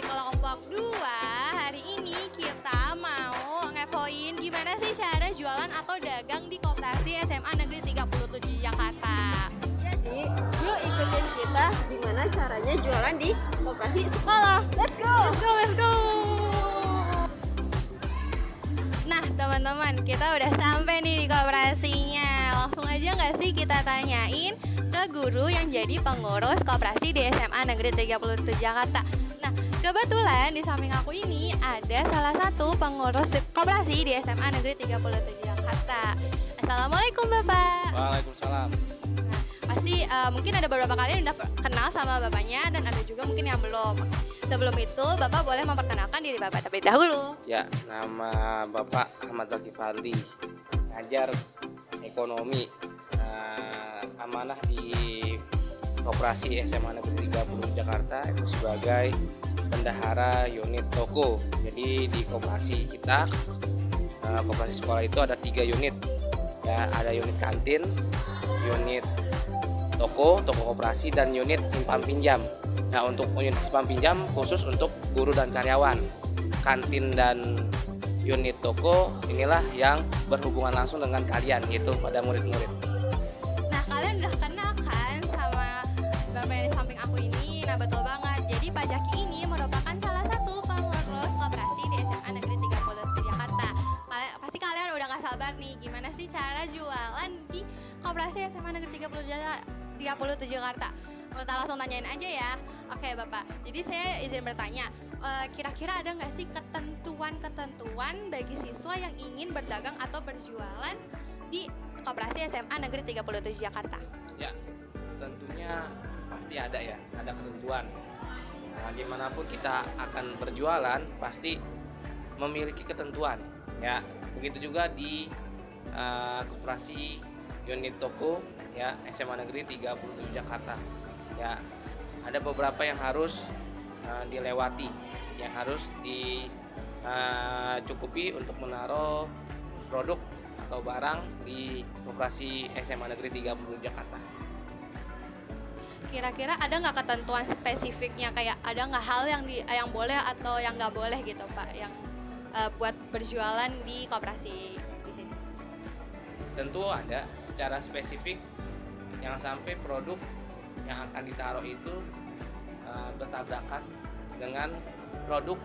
kelompok 2. Hari ini kita mau ngepoin gimana sih cara jualan atau dagang di Koperasi SMA Negeri 37 Jakarta. Jadi, yuk ikutin kita gimana caranya jualan di koperasi sekolah. Let's go! Let's go, let's go! Nah teman-teman, kita udah sampai nih di koperasinya. Langsung aja nggak sih kita tanyain ke guru yang jadi pengurus koperasi di SMA Negeri 37 Jakarta. Nah kebetulan di samping aku ini ada salah satu pengurus koperasi di SMA Negeri 37 Jakarta. Assalamualaikum Bapak. Waalaikumsalam. Nah, pasti mungkin ada beberapa kalian udah kenal sama bapaknya dan ada juga mungkin yang belum. Sebelum itu Bapak boleh memperkenalkan diri Bapak terlebih dahulu. Ya, nama Bapak Ahmad Zaki Fadli, ngajar ekonomi amanah di Koperasi SMA Negeri 30 Jakarta itu sebagai bendahara unit toko. Jadi di koperasi kita, koperasi sekolah itu ada 3 unit. Ya, ada unit kantin, unit toko koperasi, dan unit simpan pinjam. Nah, untuk unit simpan pinjam khusus untuk guru dan karyawan. Kantin dan unit toko inilah yang berhubungan langsung dengan kalian, yaitu pada murid-murid. Nah kalian udah kenal kan sama Bapak yang di samping aku ini. Nah betul banget. Jadi Pak Jaki ini merupakan salah satu pengurus koperasi di SMA Negeri 37 Jakarta. Pasti kalian udah gak sabar nih gimana sih cara jualan di koperasi SMA Negeri 37 Jakarta. Kita langsung tanyain aja ya. Oke Bapak, jadi saya izin bertanya, kira-kira ada nggak sih ketentuan bagi siswa yang ingin berdagang atau berjualan di Koperasi SMA Negeri 37 Jakarta? Ya, tentunya pasti ada ya, ada ketentuan. Nah, dimanapun kita akan berjualan pasti memiliki ketentuan. Ya, begitu juga di koperasi unit toko ya SMA Negeri 37 Jakarta. Ya, ada beberapa yang harus dilewati, yang harus dicukupi untuk menaruh produk atau barang di koperasi SMA Negeri 30 Jakarta. Kira-kira ada nggak ketentuan spesifiknya, kayak ada nggak hal yang boleh atau yang nggak boleh gitu Pak, yang buat berjualan di koperasi di sini? Tentu ada secara spesifik, yang sampai produk yang akan ditaruh itu bertabrakan dengan produk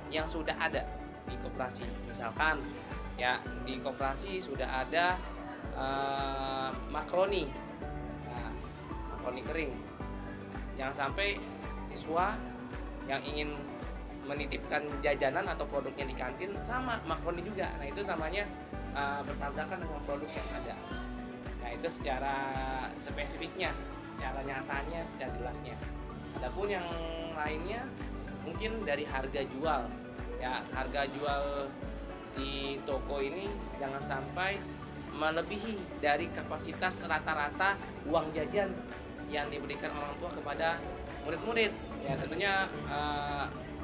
yang sudah ada di koperasi. Misalkan ya di koperasi sudah ada makaroni, makaroni kering, yang sampai siswa yang ingin menitipkan jajanan atau produknya di kantin sama makaroni juga. Nah itu namanya bertabrakan dengan produk yang ada. Nah itu secara spesifiknya, secara nyatanya, secara jelasnya. Adapun yang lainnya mungkin dari harga jual. Ya, harga jual di toko ini jangan sampai melebihi dari kapasitas rata-rata uang jajan yang diberikan orang tua kepada murid-murid. Ya, tentunya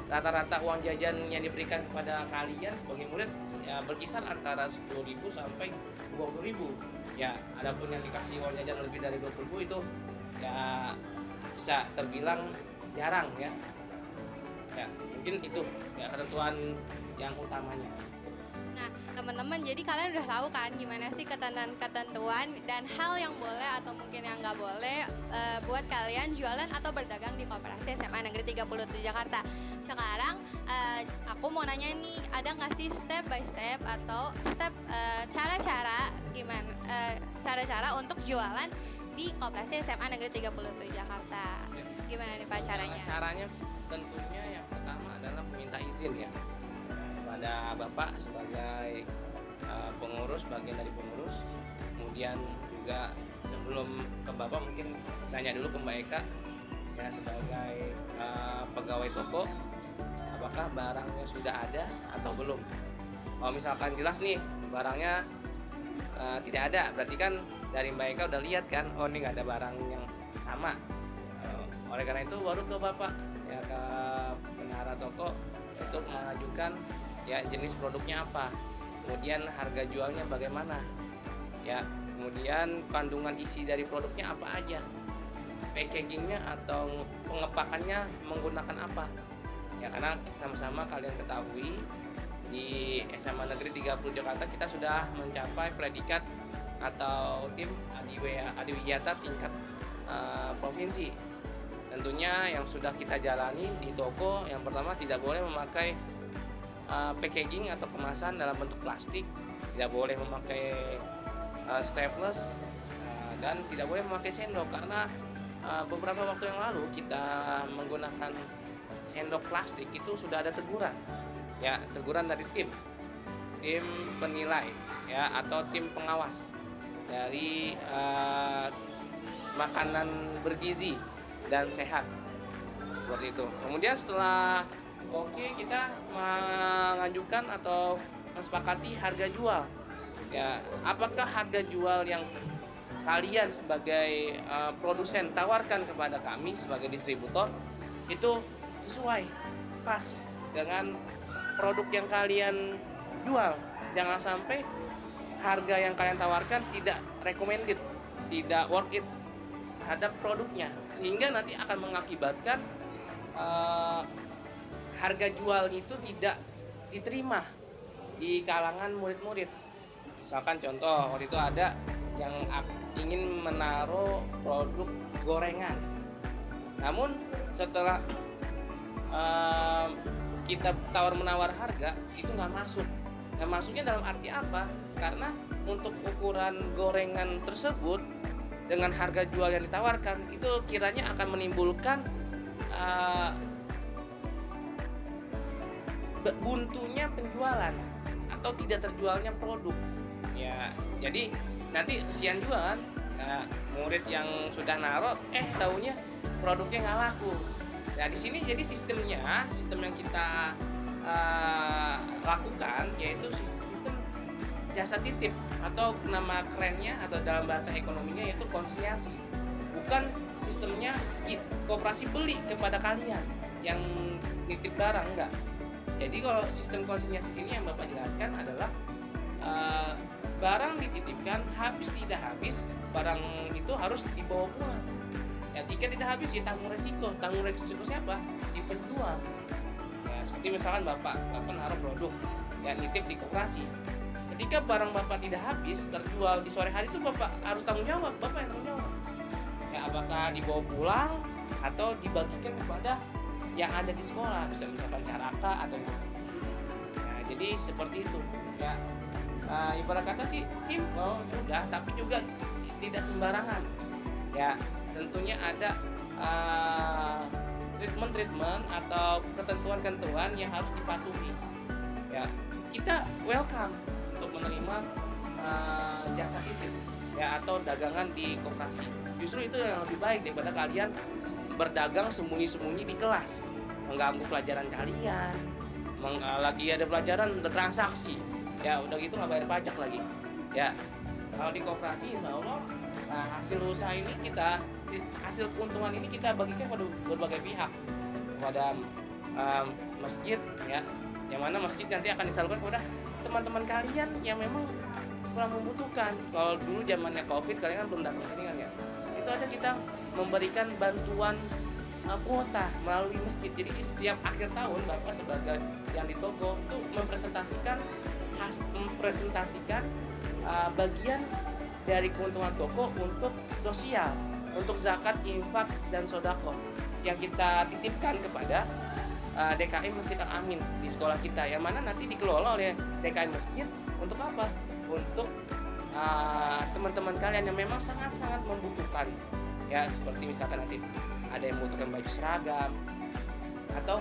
rata-rata uang jajan yang diberikan kepada kalian sebagai murid ya berkisar antara 10.000 sampai 20.000. Ya, adapun yang dikasih uang jajan lebih dari 20.000 itu ya bisa terbilang jarang ya. Ya, mungkin itu ya ketentuan yang utamanya. Nah teman-teman, jadi kalian udah tahu kan gimana sih ketentuan dan hal yang boleh atau mungkin yang nggak boleh buat kalian jualan atau berdagang di Koperasi SMA Negeri 37 Jakarta. Sekarang aku mau nanya nih, ada nggak sih step by step atau cara-cara gimana cara-cara untuk jualan di Koperasi SMA Negeri 37 Jakarta? Gimana nih Pak caranya? Caranya tentunya yang pertama adalah meminta izin ya kepada Bapak sebagai pengurus, bagian dari pengurus. Kemudian juga sebelum ke Bapak mungkin tanya dulu ke Mbak Eka ya sebagai pegawai toko, apakah barangnya sudah ada atau belum. Kalau misalkan jelas nih barangnya tidak ada, berarti kan dari Mbak Eka udah lihat kan, oh ini nggak ada barang yang sama. Oleh karena itu baru ke Bapak ya, ke bendahara toko untuk mengajukan ya jenis produknya apa, kemudian harga jualnya bagaimana ya, kemudian kandungan isi dari produknya apa aja, packagingnya atau pengepakannya menggunakan apa. Ya karena sama-sama kalian ketahui di SMA Negeri 30 Jakarta kita sudah mencapai predikat atau tim adiwiyata tingkat provinsi. Tentunya yang sudah kita jalani di toko, yang pertama tidak boleh memakai packaging atau kemasan dalam bentuk plastik, tidak boleh memakai strapless, dan tidak boleh memakai sendok karena beberapa waktu yang lalu kita menggunakan sendok plastik itu sudah ada teguran, ya teguran dari tim penilai ya atau tim pengawas dari makanan bergizi dan sehat seperti itu. Kemudian setelah kita mengajukan atau mensepakati harga jual. Ya, apakah harga jual yang kalian sebagai produsen tawarkan kepada kami sebagai distributor itu sesuai, pas dengan produk yang kalian jual. Jangan sampai harga yang kalian tawarkan tidak recommended, tidak worth it terhadap produknya, sehingga nanti akan mengakibatkan harga jual itu tidak diterima di kalangan murid-murid. Misalkan contoh, waktu itu ada yang ingin menaruh produk gorengan, namun setelah kita tawar-menawar harga itu nggak masuk. Nah, masuknya dalam arti apa? Karena untuk ukuran gorengan tersebut dengan harga jual yang ditawarkan itu kiranya akan menimbulkan buntunya penjualan atau tidak terjualnya produk. Ya, jadi nanti kesian juga kan. Nah, murid yang sudah naruh taunya produknya nggak laku. Nah, di sini jadi sistem yang kita lakukan yaitu sistem jasa titip atau nama kerennya atau dalam bahasa ekonominya yaitu konsinyasi. Bukan sistemnya koperasi beli kepada kalian yang nitip barang, enggak. Jadi kalau sistem konsinyasi sini yang Bapak jelaskan adalah barang dititipkan, habis tidak habis barang itu harus dibawa pulang. Ya, jika tidak habis ya tanggung resiko siapa? Si penjual. Ya, seperti misalkan Bapak naruh produk ya nitip di koperasi. Ketika barang Bapak tidak habis terjual di sore hari itu Bapak harus tanggung jawab, Bapak yang tanggung jawab. Ya, apakah dibawa pulang atau dibagikan kepada yang ada di sekolah, bisa misalkan caraka atau nah, jadi seperti itu ya. Ibarat kata sih simple, mudah, tapi juga tidak sembarangan ya. Tentunya ada treatment atau ketentuan-ketentuan yang harus dipatuhi ya. Kita welcome untuk menerima jasa titip ya atau dagangan di koperasi. Justru itu yang lebih baik daripada kalian berdagang sembunyi-sembunyi di kelas, mengganggu pelajaran kalian. Lagi ada pelajaran ada transaksi ya, udah gitu nggak bayar pajak lagi ya. Kalau di koperasi insya Allah hasil usaha ini hasil keuntungan ini kita bagikan pada berbagai pihak, kepada masjid ya, yang mana masjid nanti akan disalurkan kepada teman-teman kalian yang memang kurang membutuhkan. Kalau dulu zamannya COVID kalian kan belum datang sini kan ya, itu ada kita memberikan bantuan kuota melalui masjid. Jadi setiap akhir tahun Bapak sebagai yang di toko itu mempresentasikan bagian dari keuntungan toko untuk sosial, untuk zakat, infak, dan sodako yang kita titipkan kepada DKI Masjid Al-Amin di sekolah kita, yang mana nanti dikelola oleh DKI Masjid untuk apa? Untuk teman-teman kalian yang memang sangat-sangat membutuhkan ya, seperti misalkan nanti ada yang membutuhkan baju seragam atau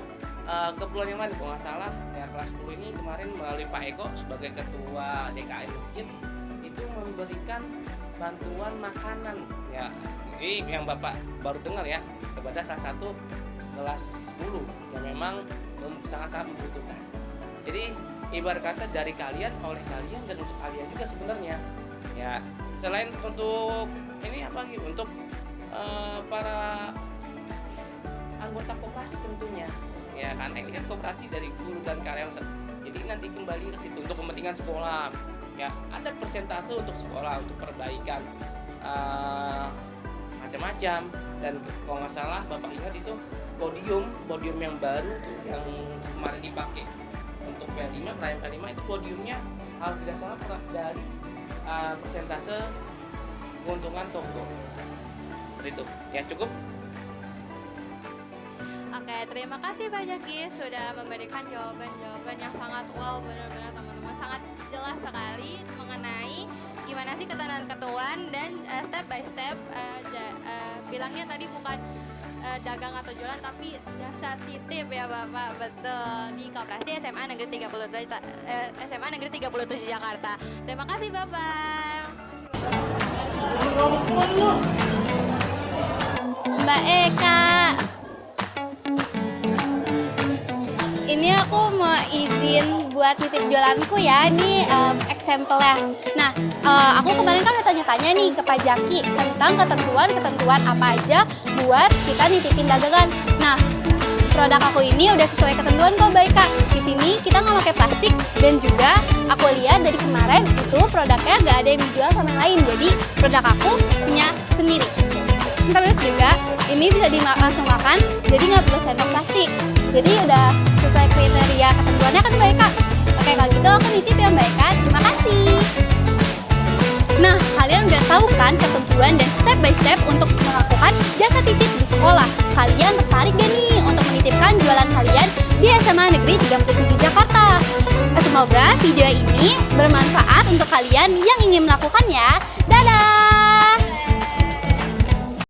keperluan yang lain. Kalau nggak salah ya kelas 10 ini kemarin melalui Pak Eko sebagai ketua DKI Masjid itu memberikan bantuan makanan ya. Ini yang Bapak baru dengar ya, kepada salah satu kelas 10 yang memang sangat-sangat membutuhkan. Jadi ibarat kata dari kalian, oleh kalian, dan untuk kalian juga sebenarnya ya. Selain untuk ini apa lagi, untuk para anggota koperasi tentunya ya, karena ini kan koperasi dari guru dan karyawan, jadi nanti kembali ke situ untuk kepentingan sekolah ya. Ada persentase untuk sekolah, untuk perbaikan macam-macam. Dan kalau nggak salah Bapak ingat itu podium podium yang baru tuh yang kemarin dipakai untuk P5, perayaan P5 itu podiumnya kalau tidak salah dari persentase keuntungan toko. Seperti itu. Ya cukup. Oke, terima kasih Pak Jaki sudah memberikan jawaban-jawaban yang sangat wow, benar-benar teman-teman sangat jelas sekali mengenai gimana sih ketentuan dan step by step bilangnya tadi bukan dagang atau jualan tapi dasar titip ya Bapak, betul, di Koperasi SMA Negeri 37 Jakarta. Terima kasih Bapak. Mbak Eka, ini aku mau izin buat titip jualanku ya, ini example-nya. Nah, aku kemarin kan udah tanya-tanya nih ke Pak Jaki tentang ketentuan apa aja buat kita nitipin dagangan. Nah, produk aku ini udah sesuai ketentuan kok Mbak Eka. Di sini kita nggak pakai plastik dan juga aku lihat dari kemarin itu produknya nggak ada yang dijual sama yang lain. Jadi produk aku punya sendiri. Terus juga ini bisa langsung makan, jadi nggak perlu sendok plastik. Jadi udah sesuai kriteria ketentuannya kan Mbak Eka. Oke, kalau gitu aku nitip ya Mbak Eka. Terima kasih. Nah, kalian udah tahu kan ketentuan dan step by step untuk melakukan jasa titip di sekolah. Kalian tertarik gak nih untuk menitipkan jualan kalian di SMA Negeri 37 Jakarta? Semoga video ini bermanfaat untuk kalian yang ingin melakukannya. Dadah!